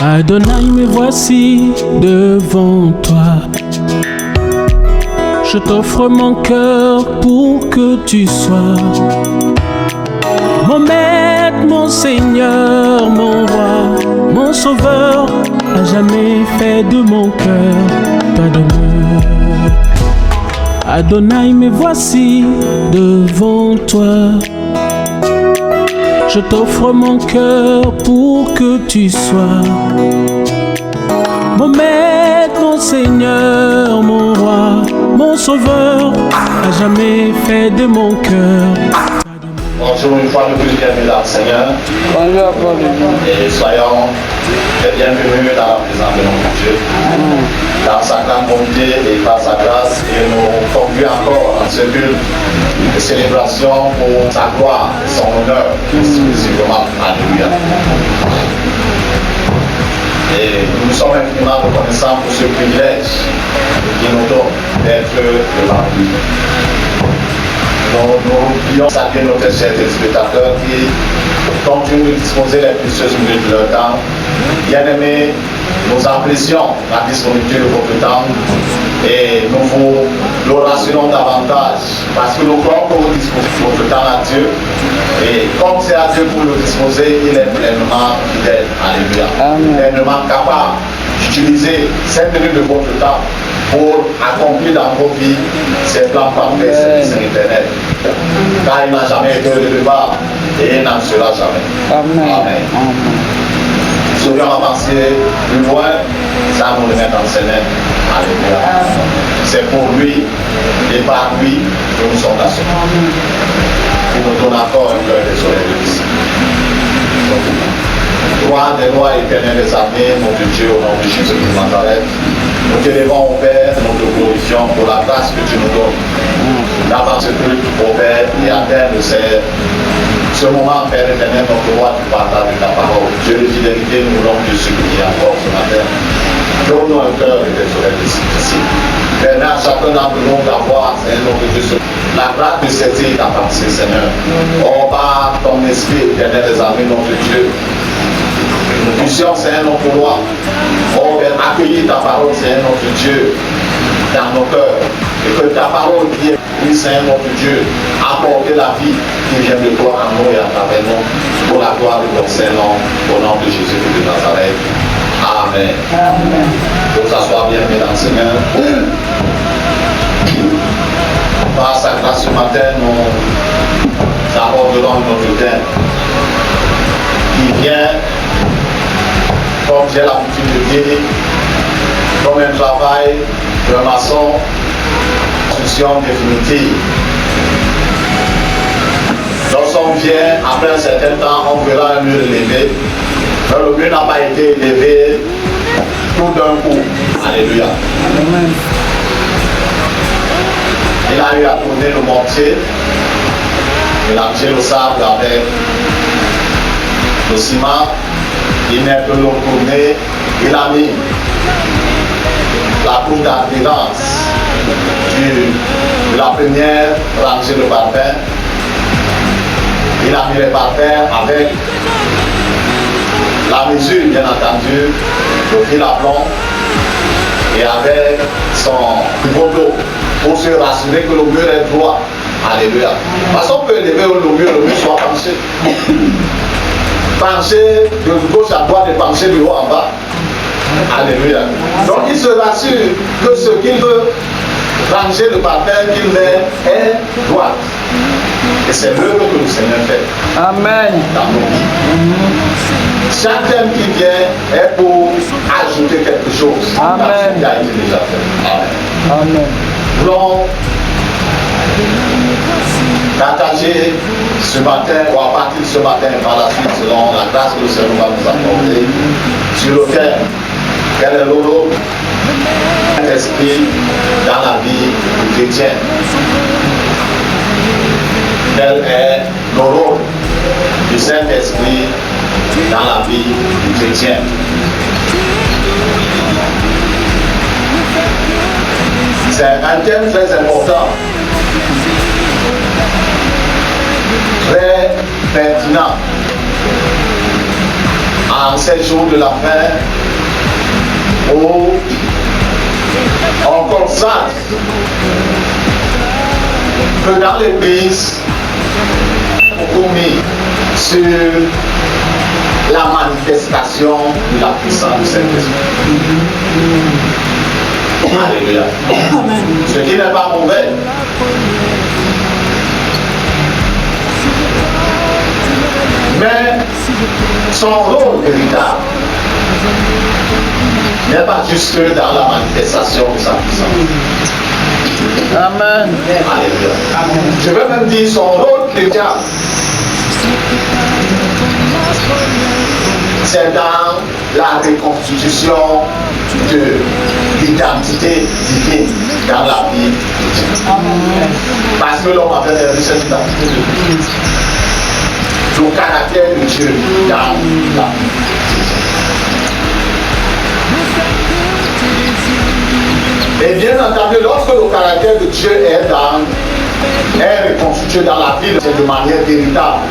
Adonai, me voici devant toi. Je t'offre mon cœur pour que tu sois mon maître, mon Seigneur, mon roi, mon sauveur. À jamais fait de mon cœur ta demeure. Adonai, me voici devant toi. Je t'offre mon cœur pour que tu sois mon maître, mon Seigneur, mon roi, mon sauveur, à jamais fait de mon cœur. Bonjour, une fois de plus, bienvenue dans le Seigneur. Et soyons les bienvenus dans la présence de notre Dieu, dans sa grande bonté et par sa grâce. Et nous conduit encore en ce culte de célébration pour sa gloire et son honneur, exclusivement. Alléluia. Et nous sommes infiniment reconnaissants pour ce privilège qui nous donne d'être devant lui. Nous prions saluer nos chers téléspectateurs qui continuent de disposer les précieuses minutes de leur temps. Bien-aimés, nous apprécions la disponibilité de votre temps et nous vous le rassurons davantage parce que nous croyons que vous disposez de votre temps à Dieu et comme c'est à Dieu pour le disposer, il est pleinement fidèle. Alléluia. Pleinement capable d'utiliser 5 minutes de votre temps pour accomplir dans vos vies ses plans parfaits, ses desseins éternels. Car il n'a jamais été de départ et il n'en sera jamais. Amen. Nous serions avancés plus loin, ça nous le met dans ses mains. Alléluia. C'est pour lui et par lui que nous sommes là. Il nous donne encore un cœur désolé de ici. Gloire des lois éternelles des armées, notre Dieu, au nom de Jésus de Nazareth. Nous te levons au Père, nous te glorifions pour la grâce que tu nous donnes. D'avancer plus au Père et atteindre ce moment, Père éternel, notre roi, tu partages de ta parole. Dieu de fidélité, nous voulons te supplier encore ce matin. Donne-nous un cœur et des oreilles ici. Permets à chacun d'entre nous d'avoir, Seigneur, notre Dieu, la grâce de saisir ta pensée, Seigneur. Oh, par ton esprit, éternel des armées, notre Dieu. Nous puissions, Seigneur, notre roi, oh, accueillir ta parole, Seigneur, notre Dieu, dans nos cœurs. Et que ta parole qui est, oui, Seigneur, notre Dieu, apporte la vie qui vient de toi en nous et à travers nous, pour la gloire de ton Saint-Nom, au nom de Jésus de Nazareth. Amen. Amen. Que vous asseoir bien, mesdames et Seigneur. Par sa grâce ce matin, nous aborderons notre thème qui vient, comme j'ai l'habitude de dire, comme un travail d'un maçon, construction définitive. Lorsqu'on vient, après un certain temps, on verra un mur élevé. Mais le mur n'a pas été élevé tout d'un coup. Alléluia. Amen. Il a eu à tourner le mortier, mélanger le sable avec le ciment, il n'est que l'eau tournée, il a mis la couche d'apparence de la première rangée de parfum. Il a mis les parfums avec la mesure, bien entendu, le fil à plomb et avec son niveau d'eau pour se rassurer que le mur est droit. Alléluia. Parce qu'on peut élever le mur soit penché. Pencher de gauche à droite et pencher de haut en bas. Alléluia. Donc il se rassure que ce qu'il veut ranger le parfum qu'il met est droit. Et c'est l'œuvre que le Seigneur fait. Amen. Dans nos vies. Chaque thème qui vient est pour ajouter quelque chose. Amen. Qui a été déjà fait. Amen. Amen. Nous voulons partager ce matin, ou à partir de ce matin par la suite, selon la grâce que le Seigneur va nous accorder, sur le thème, quel est le rôle de l'esprit dans la vie du chrétien? Quel est le rôle du Saint-Esprit dans la vie du chrétien? C'est un thème très important, très pertinent, en ces jours de la fin, où on constate que dans l'Église, beaucoup mis sur la manifestation de la puissance du Saint-Esprit. Alléluia. Ce qui n'est pas mauvais. Mais son rôle véritable n'est pas juste dans la manifestation de sa puissance. Amen. Alléluia. Je veux même dire son rôle véritable. C'est dans la reconstitution de l'identité divine dans la vie de Dieu. Parce que l'homme avait perdu cette identité de Dieu. Le caractère de Dieu dans la vie. Et bien entendu, lorsque le caractère de Dieu est reconstitué dans la vie, c'est de manière véritable.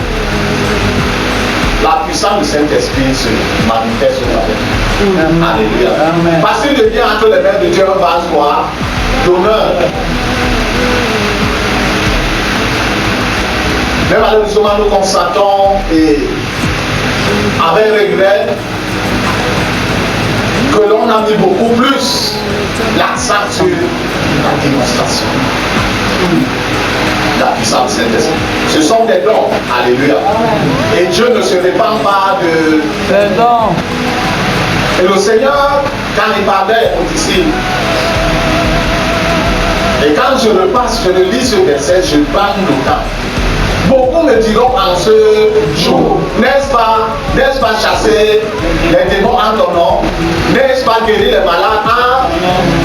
La puissance du Saint-Esprit se manifeste au travers. Alléluia. Amen. Parce qu'il devient entre les mains de Dieu un vase d'honneur. Mais malheureusement, nous constatons et avec regret que l'on a mis beaucoup plus l'accent sur la démonstration. La puissance du Saint-Esprit. Ce sont des dons. Alléluia. Et Dieu ne se répand pas de... Des dons. Et le Seigneur, quand il parlait aux disciples, et quand je repasse, je relis ce verset, je prends le temps. Beaucoup me diront en ce jour, n'est-ce pas chasser les démons en ton nom, n'est-ce pas guérir les malades en,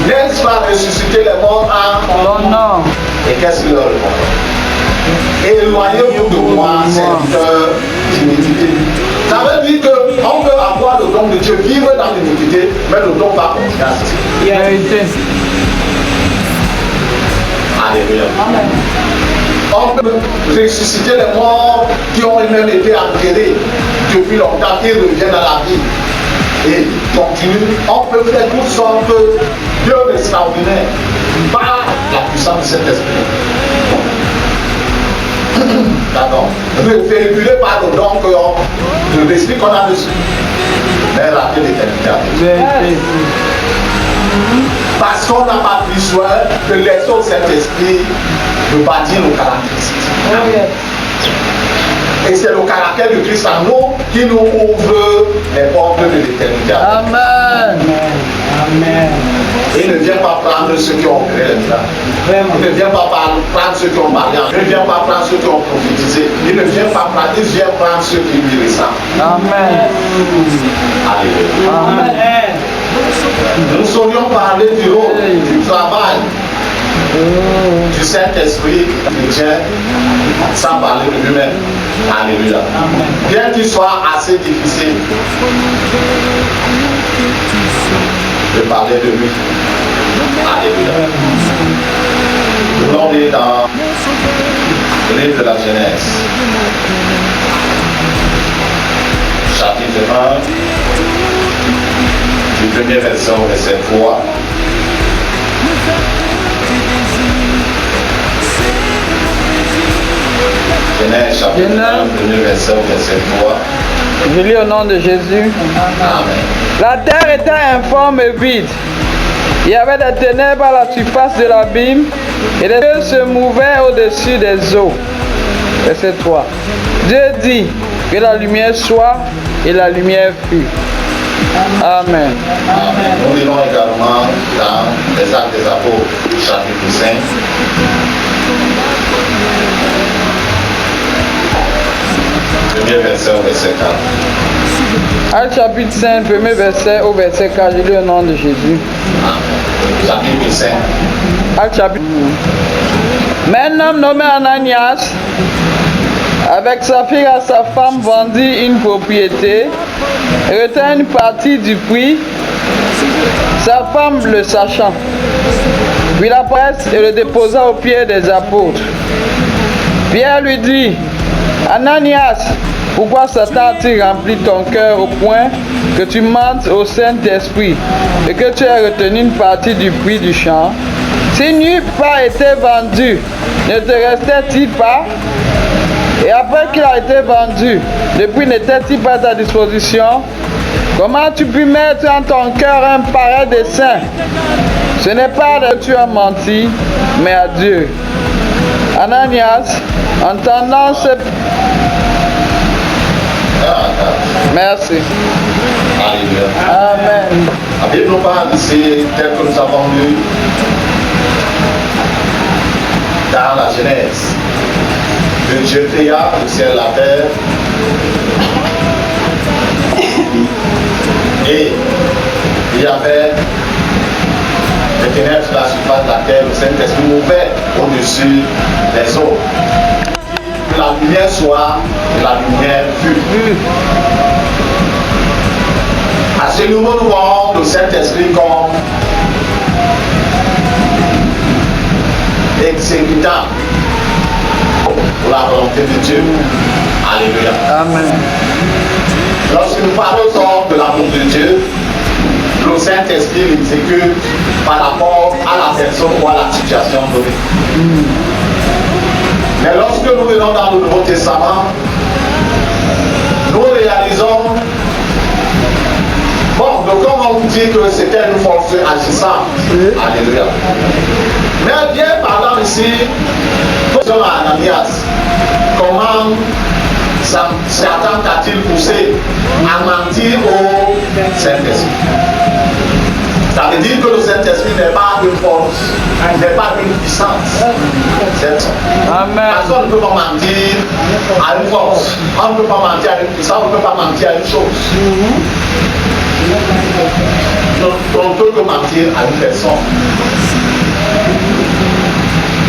n'est-ce pas ressusciter les morts en ton nom. Et qu'est-ce qu'il leur répond? Éloignez-vous de moi, serviteur d'iniquité. Ça veut dire qu'on peut avoir le don de Dieu, vivre dans l'iniquité, mais le don va continuer à exister. Vérité. Alléluia. On peut ressusciter les morts qui ont même été enterrés depuis longtemps, qui reviennent à la vie et continuent. On peut faire toutes sortes d'œuvres extraordinaires par la puissance de cet esprit. D'accord. Véhiculé par le don de l'esprit qu'on a reçu. Mais rater l'éternité avec Dieu. Parce qu'on n'a pas pris soin de laisser au Saint-Esprit de bâtir le caractère. Et c'est le caractère de Christ en nous qui nous ouvre les portes de l'éternité. Amen. Amen. Il ne vient pas prendre ceux qui ont créé les miracles. Il ne vient pas prendre ceux qui ont marié. Il ne vient pas prendre ceux qui ont prophétisé. Il ne vient pas prendre, il vient prendre ceux qui lui ressemblent. Amen. Alléluia. Amen. Nous saurions parler du rôle, du travail, du Saint-Esprit chrétien, sans parler de lui-même. Alléluia. Bien qu'il soit assez difficile de parler de lui. Alléluia. Nous allons lire dans le livre de la Genèse, chapitre 1, du premier verset au verset 3. Genèse chapitre 1, premier verset au verset 3. Je lis au nom de Jésus. Amen. La terre était informe et vide. Il y avait des ténèbres à la surface de l'abîme et les cieux se mouvaient au-dessus des eaux. Verset 3. Dieu dit que la lumière soit et la lumière fut. Amen. Amen. Nous lisons également dans les Actes des Apôtres, chapitre 5. Premier verset au verset 4. Actes chapitre 5, premier verset au verset 4, je lis au nom de Jésus. Amen. Chapitre 5. Actes chapitre. Mais un homme nommé Ananias, avec Saphira, sa femme, vendit une propriété et retint une partie du prix, sa femme le sachant. Puis la presse et le déposa aux pieds des apôtres. Pierre lui dit, Ananias, pourquoi Satan a-t-il rempli ton cœur au point que tu mentes au Saint-Esprit et que tu as retenu une partie du prix du champ? S'il n'eût pas été vendu, ne te restait-il pas? Et après qu'il a été vendu, le prix n'était-il pas à ta disposition? Comment tu peux mettre en ton cœur un pareil dessein? Ce n'est pas que tu as menti, mais à Dieu. Ananias, entendant ce... Merci. Alléluia. Amen. La Bible nous parle ici, tel que nous avons lu dans la Genèse, que Dieu créa le ciel et la terre, et il y avait les ténèbres sur la surface de la terre, le Saint-Esprit mouvait au-dessus des eaux. Que la lumière soit, et la lumière fut. À ce niveau, nous voyons le Saint-Esprit comme exécutant pour la volonté de Dieu. Alléluia. Amen. Lorsque nous parlons de l'amour de Dieu, le Saint-Esprit l'exécute par rapport à la personne ou à la situation donnée. Mais lorsque nous venons dans le Nouveau Testament, nous réalisons, bon, donc comme on dit que c'était une force agissante. Alléluia. Mais bien parlant ici, nous à Ananias, comment Satan t'a-t-il poussé à mentir au Saint-Esprit? Ça veut dire que le Saint-Esprit n'est pas une force, n'est pas une puissance. Amen. Personne ne peut pas mentir à une force. On ne peut pas mentir à une puissance, on ne peut pas mentir à une chose. On ne peut que mentir à une personne.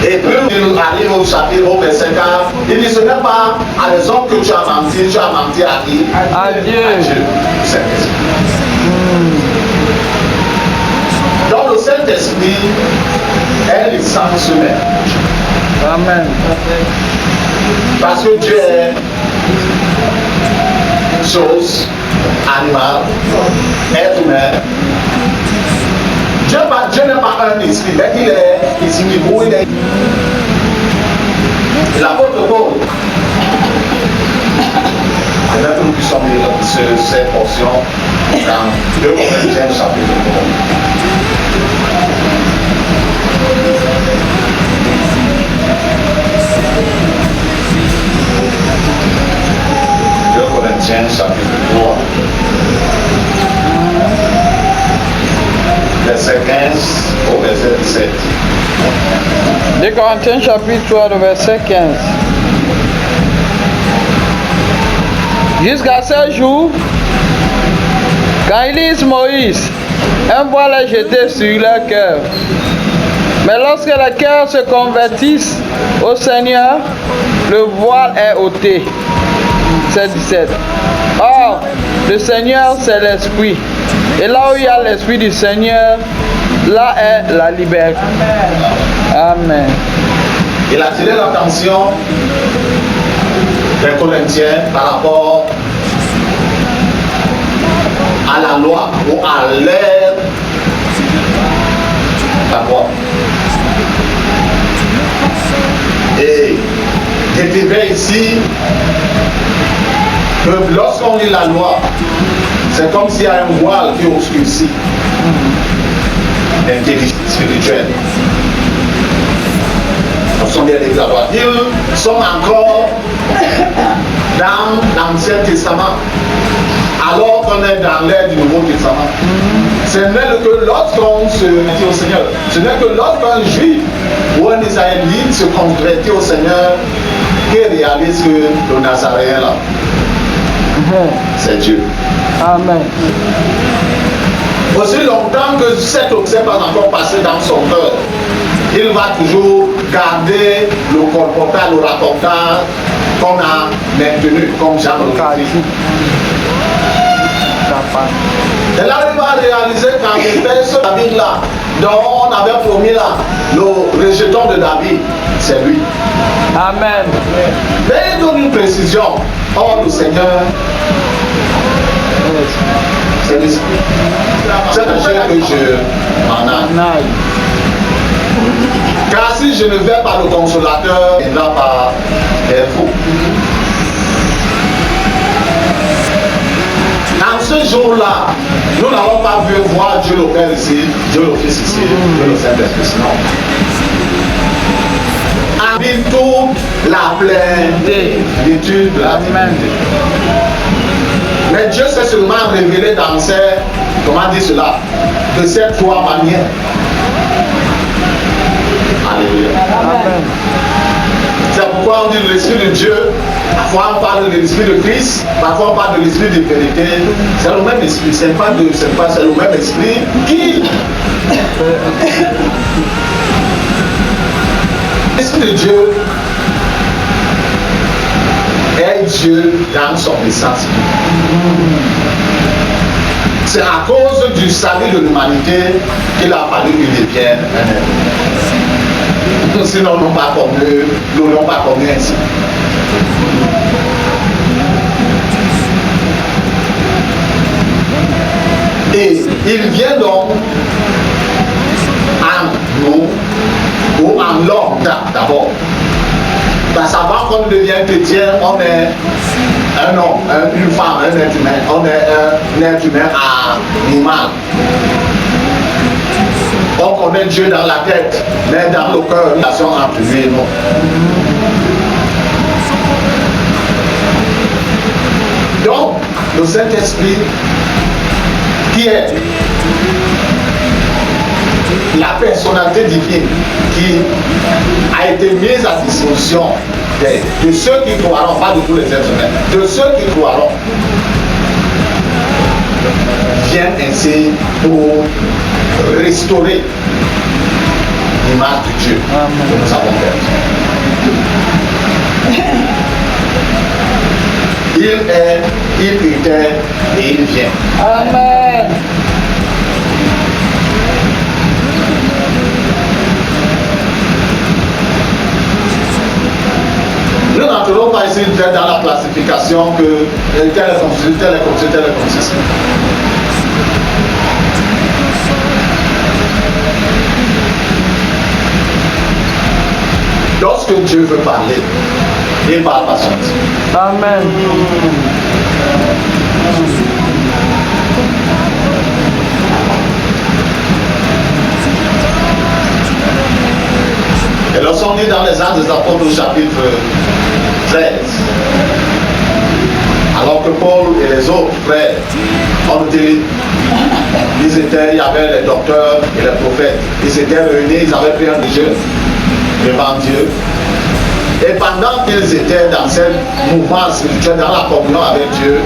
Et puis il arrive au chapitre au verset 4, il dit ce n'est pas à les hommes que tu as menti à qui? À Dieu. À Dieu. Saint-Esprit. Donc le Saint-Esprit est l'essence humaine. Amen. Parce que Dieu est une chose animale, être humain. Dieu n'est pas un esprit, mais il est ici, il est. L'apôtre Paul, c'est là que nous puissions lire cette portion dans 2 Corinthiens chapitre 3. 2 Corinthiens chapitre 3. Verset 15 au verset 17. 2 Corinthiens chapitre 3, le verset 15. Jusqu'à ce jour, quand ils lisent Moïse, un voile est jeté sur leur cœur. Mais lorsque les cœurs se convertissent au Seigneur, le voile est ôté. C'est 17. Or, le Seigneur, c'est l'Esprit. Et là où il y a l'Esprit du Seigneur, là est la liberté. Amen. Il a attiré l'attention des Corinthiens par rapport à la loi ou à l'ère de la loi. Et décrivait ici que lorsqu'on lit la loi, c'est comme s'il y a un voile qui obscurcit l'intelligence spirituelle. Lorsqu'on lit la loi, ils sont encore dans l'Ancien Testament, alors qu'on est dans l'ère du Nouveau Testament. Ce n'est que lorsqu'on se convertit au Seigneur, ce n'est que lorsqu'un juif ou un israélite se convertit au Seigneur qu'il réalise que le Nazaréen là, c'est Dieu. Amen. Aussi longtemps que cet objet n'est pas encore passé dans son cœur, il va toujours garder le colportage, le rapportage qu'on a maintenu comme Jean le Christ. Elle arrive à réaliser qu'en effet, ce David-là, dont on avait promis là, le rejeton de David, c'est lui. Amen. Mais il donne une précision. Oh, le Seigneur, c'est l'Esprit. C'est le Dieu que je m'en aille. Car si je ne vais pas, le consolateur, il ne va pas vers vous. En ce jour-là, nous n'avons pas vu voir Dieu le Père ici, Dieu le Fils ici, Dieu le Saint-Esprit. Non. Habite toute la plénitude de la divinité. Mais Dieu s'est seulement révélé dans ces, comment dire cela, de ces trois manières. Alléluia. Amen. C'est pourquoi on dit l'Esprit de Dieu. Parfois on parle de l'Esprit de Christ, parfois on parle de l'Esprit de vérité. C'est le même Esprit, c'est le même Esprit qui. L'Esprit de Dieu est Dieu dans son essence. C'est à cause du salut de l'humanité qu'il a fallu qu'il devienne un être. Sinon, nous n'aurions pas connu ainsi. Et il vient donc en nous, ou en l'homme d'abord. Parce qu'avant qu'on devienne chrétien, on est un homme, une femme, un être humain. On est un être humain animal. On connaît Dieu dans la tête, mais dans le cœur, une relation entre lui et nous. Donc, le Saint-Esprit, qui est la personnalité divine, qui a été mise à disposition de ceux qui croiront, pas de tous les êtres humains, de ceux qui croiront, vient ainsi pour restaurer l'image de Dieu que nous avons perdue. Il est, il était et il vient. Amen. Nous n'entrons pas ici dans la classification que tel est comme ceci, tel est comme ceci, tel est comme ceci. Lorsque Dieu veut parler, il parle par son esprit. Amen. Et lorsqu'on lit dans les Actes des Apôtres au chapitre 13, alors que Paul et les autres frères ont été, il y avait les docteurs et les prophètes, ils étaient réunis, ils avaient pris un déjeuner devant Dieu. Et pendant qu'ils étaient dans ce mouvement spirituel, dans la communion avec Dieu,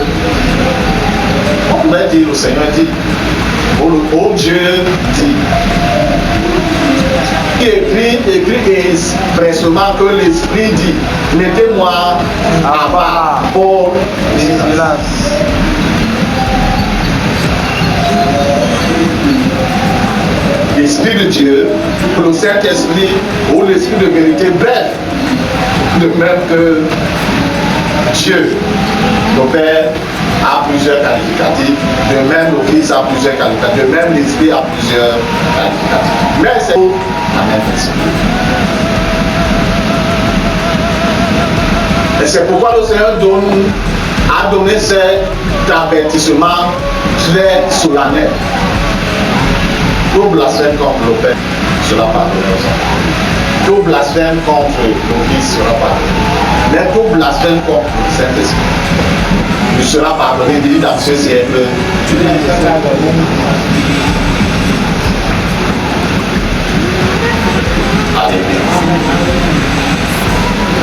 on pourrait dire, le Seigneur dit, oh Dieu dit, qui écrit expressément que l'Esprit dit, mettez-moi à part pour vigilance. L'Esprit de Dieu, le Saint-Esprit ou l'Esprit de vérité, bref, de même que Dieu, le Père, a plusieurs qualificatifs, de même le Fils a plusieurs qualificatifs, de même l'Esprit a plusieurs qualificatifs. Mais c'est la même personne. Et c'est pourquoi le Seigneur a donné cet avertissement très solennel. Tout blasphème contre le Père sera pardonné aux enfants. Tout blasphème contre le Fils sera pardonné. Mais tout blasphème contre le Saint-Esprit lui sera pardonné, dit dans ce siècle. Alléluia.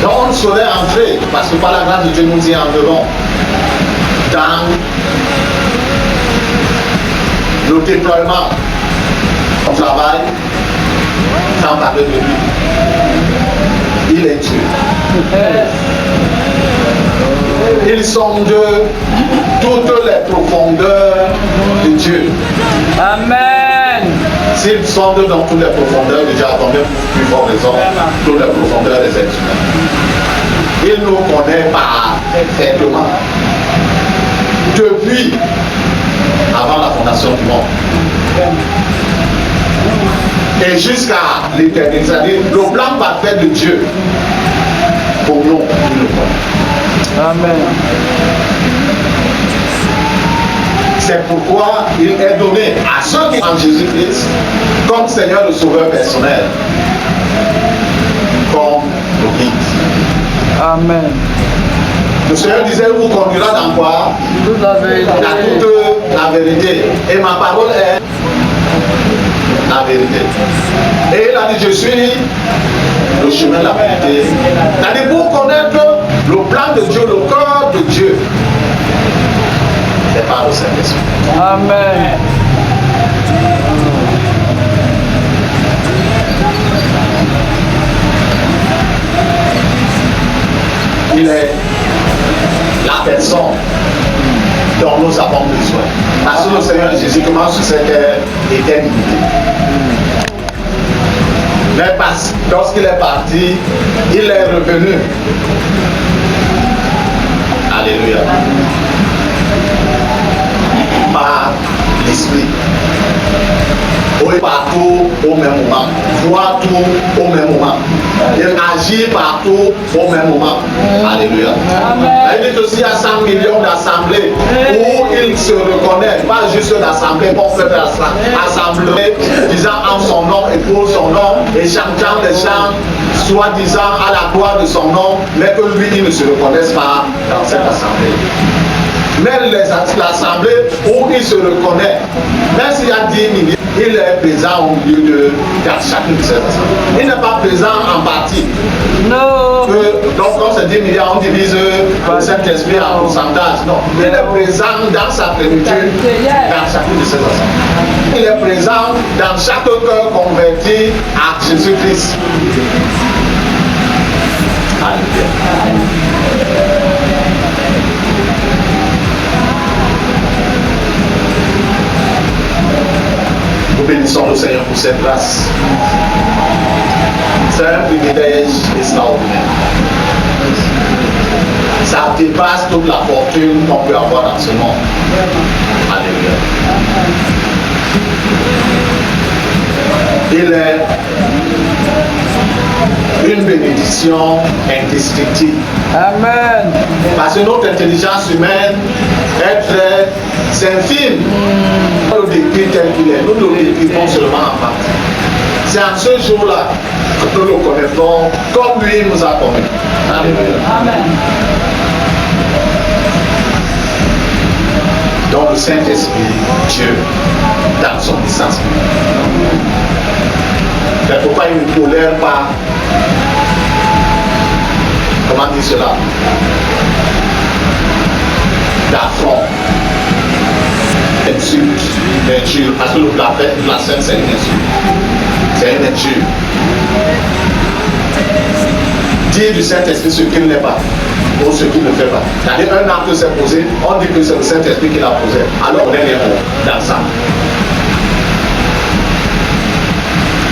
Donc on saurait entrer, parce que par la grâce de Dieu nous y entrerons dans le déploiement. On travaille sans parler de lui. Il est Dieu. Ils sont de toutes les profondeurs Dieu. Amen. S'il sonde dans toutes les profondeurs, Dieu a combien plus fort les hommes, toutes les profondeurs des êtres humains. Il nous connaît parfaitement. Depuis avant la fondation du monde. Et jusqu'à l'éternité, c'est-à-dire le plan parfait de Dieu pour nous, il le connaît. Amen. C'est pourquoi il est donné à ceux qui sont en Jésus-Christ comme Seigneur et Sauveur personnel, comme le guide. Amen. Le Seigneur disait, il vous conduira dans quoi? Toute la vérité. Dans toute la vérité. Et ma parole est la vérité. Et il a dit, je suis le chemin de la vérité. C'est-à-dire pour connaître le plan de Dieu, le cœur de Dieu, c'est par le Saint-Esprit. Amen. Il est la personne dont nous avons besoin. Parce que le Seigneur Jésus commence sur cette éternité. Mais lorsqu'il est parti, il est revenu. Alléluia. Par l'Esprit. Oui, partout au même moment. Voir tout au même moment. Il agit partout au même moment. Alléluia. Il dit aussi il y a 100 millions d'assemblées où il se reconnaît, pas juste d'assemblées, qu'on peut faire assembler, disant en son nom et pour son nom, et chantant des chants, soi-disant à la gloire de son nom, mais que lui, il ne se reconnaisse pas dans cette assemblée. Mais l'assemblée où il se reconnaît, même s'il y a 10 millions, il est présent au milieu de chacune de ces assemblées. Il n'est pas présent en partie. Non. Donc, quand c'est 10 millions, on divise le Saint-Esprit en pourcentage. Non. Il est présent dans sa plénitude dans chacune de ces assemblées. Il est présent dans chaque cœur converti à Jésus-Christ. Alléluia. Nous bénissons le Seigneur pour cette grâce. C'est un privilège extraordinaire. Ça dépasse toute la fortune qu'on peut avoir dans ce monde. Alléluia. Il est une bénédiction indestructible. Amen. Parce que notre intelligence humaine est très infime. Nous le décrit tel qu'il est. Nous le décrivons seulement en partie. C'est en ce jour-là que nous le connaissons comme lui nous a connus. Alléluia. Amen. Donc le Saint-Esprit, Dieu, dans son puissance. C'est pourquoi il ne tolère pas. Comment dire cela? D'affront, d'injure, parce que le blasphème c'est une insulte. C'est une injure. Dire du Saint-Esprit ce qu'il n'est pas, ou ce qu'il ne fait pas. C'est-à-dire un acte s'est posé, on dit que c'est le Saint-Esprit qui l'a posé, alors on est les mots dans ça.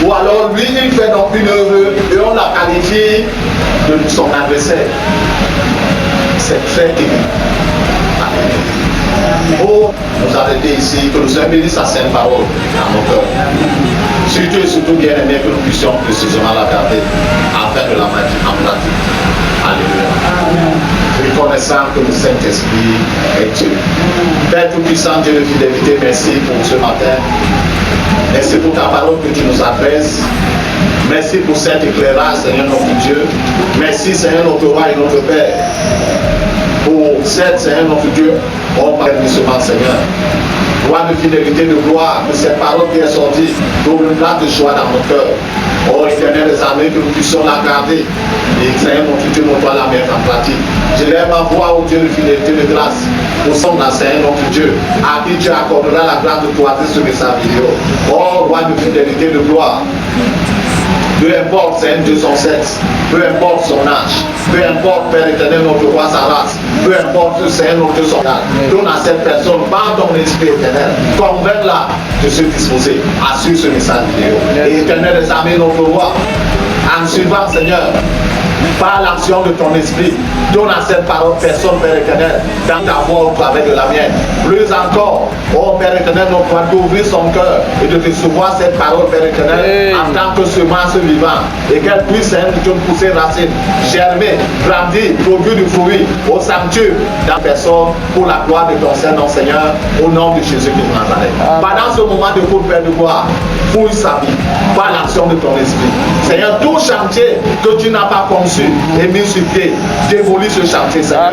Ou alors lui, il fait donc une œuvre et on la qualifie de son adversaire. C'est très terrible. Pour nous arrêter ici, que nous Seigneur bénisse sa sainte parole dans nos cœurs. Surtout et surtout bien aimé que nous puissions précisément la garder afin de la mettre en pratique. Alléluia. Reconnaissant que le Saint-Esprit est Dieu. Père tout-puissant, Dieu de fidélité, merci pour ce matin. Merci pour ta parole que tu nous adresses. Merci pour cet éclairage, Seigneur notre Dieu. Merci, Seigneur notre roi et notre Père. Pour cette, Seigneur notre Dieu, on parle de ce mal, Seigneur. Roi de fidélité, de gloire, que cette parole qui est sortie trouve une place de joie dans nos cœurs. Oh Éternel des armées, que nous puissions la garder. Et Seigneur notre Dieu, nous doit la mettre en pratique. Je lève ma voix au Dieu de fidélité, de grâce, au son de la Seigneur notre Dieu, à qui Dieu accordera la grâce de croiser sur sa vidéo. Oh Roi de fidélité, de gloire. Peu importe Dieu son sexe, peu importe son âge, peu importe Père éternel notre roi sa race, peu importe, Seigneur, notre Dieu, son âme. Donne à cette personne, par ton esprit éternel, convainc-la de se disposer à suivre ce message vidéo. Et éternel des armées, notre roi, en suivant, Seigneur, par l'action de ton esprit, donne à cette parole personne, Père éternel, dans ta voix au travers de la mienne. Plus encore, oh Père éternel, notre Père, d'ouvrir son cœur et de recevoir cette parole, Père éternel, en tant que semence vivante, et qu'elle puisse pousser racine, germer, grandir, produire du fruit au sanctuaire dans personne pour la gloire de ton Saint-Nom, Seigneur, au nom de Jésus-Christ de Nazareth. Pendant ce moment de cours, Père de gloire, fouille sa vie par l'action de ton esprit. Seigneur, tout chantier que tu n'as pas conçu et mis sur pied, démolis ce chantier, Seigneur.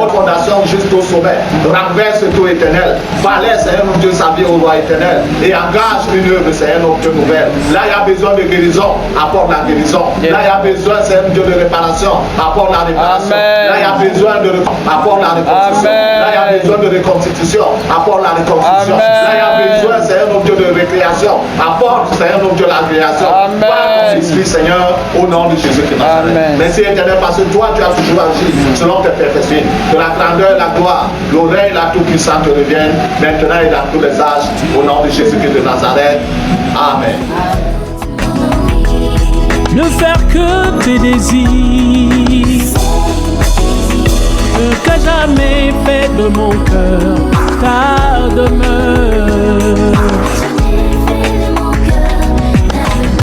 Oh, fondation jusqu'au sommet, renverse tout éternel, balai, Seigneur, notre Dieu, sa vie au roi éternel, et engage une œuvre, Seigneur, notre Dieu, nouvelle. Là, il y a besoin de guérison, apporte la guérison. Là, il y a besoin, Seigneur, Dieu, de réparation, apporte la réparation. Là, il y a besoin de apporte la reconstitution. Là, il y a besoin de reconstitution, apporte la reconstitution. Là, il y a besoin, Seigneur, notre Dieu, de récréation, apporte, Seigneur, notre Dieu, la création. Par ton esprit, Seigneur, au nom de Jésus-Christ. Merci éternel, parce que toi tu as toujours agi selon tes perfections. Que la grandeur, la gloire, l'oreille, la toute-puissante te reviennent maintenant et dans tous les âges, au nom de Jésus-Christ de Nazareth. Amen. Ne faire que tes désirs, que jamais fait de mon cœur ta demeure.